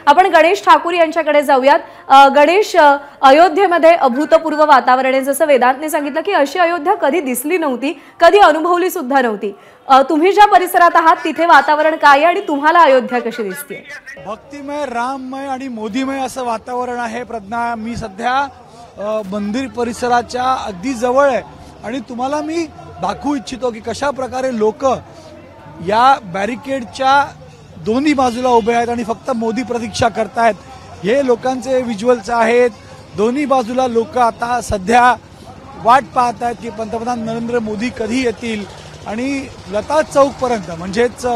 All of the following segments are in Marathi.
आपण गणेश ठाकूर यांच्याकडे जाऊयात। गणेश, अयोध्येमध्ये अभूतपूर्व वातावरण आहे, जसं वेदांतने सांगितलं की अशी अयोध्या कधी दिसली नव्हती, कधी अनुभवली सुद्धा नव्हती। तुम्ही ज्या परिसरात आहात तिथे वातावरण काय आहे आणि तुम्हाला अयोध्या कशी दिसते? भक्तिमय, राममय आणि मोदीमय असं वातावरण आहे। प्रज्ञा, मी सध्या मंदिर परिसराच्या अगदी जवळ आहे आणि तुम्हाला मी दाखवू इच्छितो की कशा प्रकारे लोक या बॅरिकेडच्या दोन्ही बाजूला उभे आहेत आणि फक्त मोदी प्रतीक्षा करतायत। हे लोकांचे विज्युअल्स आहेत। दोन्ही बाजूला लोक आता सध्या वाट पाहत आहेत की पंतप्रधान नरेंद्र मोदी कधी येतील आणि लता चौक पर्यंत, म्हणजेच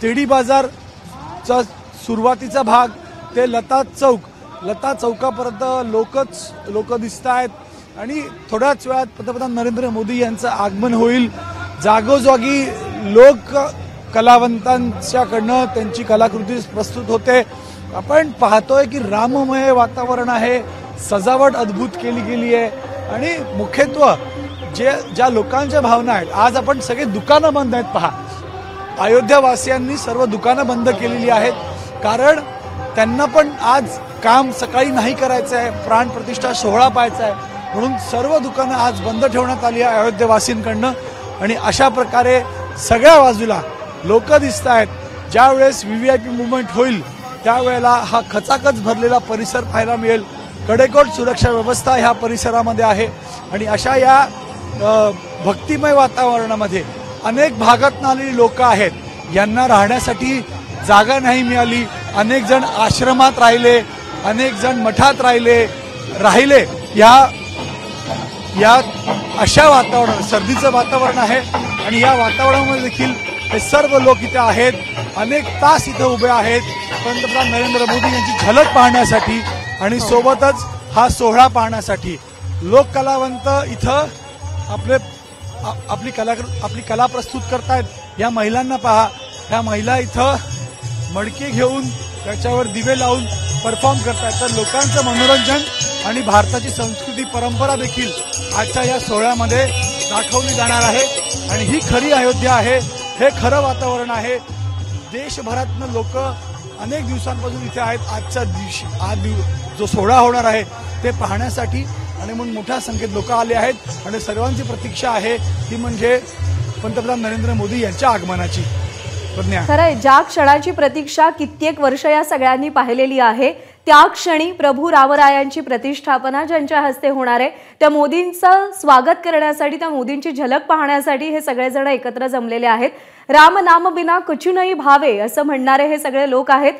तेडी बाजारचा सुरुवातीचा भाग ते लता चौकापर्यंत लोक दिसत आहेत आणि थोड्याच वेळात पंतप्रधान नरेंद्र मोदी यांचं आगमन होईल। जागोजागी लोक कलावंतांच्याकडनं त्यांची कलाकृती प्रस्तुत होते। आपण पाहतोय की राममय वातावरण आहे, सजावट अद्भुत केली गेली आहे आणि मुख्यत्वे ज्या लोकांच्या भावना आहेत, आज आपण सगळे दुकानं बंद आहेत। पहा, अयोध्यावासियांनी सर्व दुकानं बंद केलेली आहेत, कारण त्यांना पण आज काम सकाळी नाही करायचं आहे, प्राणप्रतिष्ठा सोहळा पाहायचा आहे, म्हणून सर्व दुकानं आज बंद ठेवण्यात आली आहे अयोध्यावासींकडनं। आणि अशा प्रकारे सगळ्या बाजूला लोक दिसत आहेत। ज्यावेळेस व्हीव्हीआयपी मुवमेंट होईल त्यावेळेला हा खचाखच भरलेला परिसर पाहायला मिळेल। कडेकोट सुरक्षा व्यवस्था ह्या परिसरामध्ये आहे आणि अशा या भक्तिमय वातावरणामध्ये अनेक भागातून आलेली लोक आहेत, यांना राहण्यासाठी जागा नाही मिळाली। अनेक जण आश्रमात राहिले, अनेक जण मठात राहिले। या अशा वातावरण, सर्दीचं वातावरण आहे आणि या वातावरणामध्ये देखील हे सर्व लोक इथे आहेत। अनेक तास इथे उभे आहेत पंतप्रधान नरेंद्र मोदी यांची झलक पाहण्यासाठी आणि सोबतच हा सोहळा पाहण्यासाठी। लोक कलावंत इथं आपली कला प्रस्तुत करतायत। या महिलांना पहा, ह्या महिला इथं मडके घेऊन त्याच्यावर दिवे लावून परफॉर्म करतायत। तर लोकांचं मनोरंजन आणि भारताची संस्कृती परंपरा देखील आजच्या या सोहळ्यामध्ये दाखवली जाणार आहे आणि ही खरी अयोध्या आहे, हे खरं वातावरण आहे। देशभरातनं लोक अनेक दिवसांपासून इथे आहेत। आजच्या दिवशी आज जो सोहळा होणार आहे ते पाहण्यासाठी आणि म्हणून मोठ्या संख्येत लोक आले आहेत आणि सर्वांची प्रतीक्षा आहे ती म्हणजे पंतप्रधान नरेंद्र मोदी यांच्या आगमनाची। खरंय, ज्या क्षणाची प्रतीक्षा कित्येक वर्ष या सगळ्यांनी पाहिलेली आहे, त्या क्षणी प्रभू रामरायांची प्रतिष्ठापना ज्यांच्या हस्ते होणार आहे, त्या मोदींचं स्वागत करण्यासाठी, त्या मोदींची झलक पाहण्यासाठी हे सगळेजण एकत्र जमलेले आहेत। राम नाम बिना कछु नहीं भावे असं म्हणणारे हे सगळे लोक आहेत।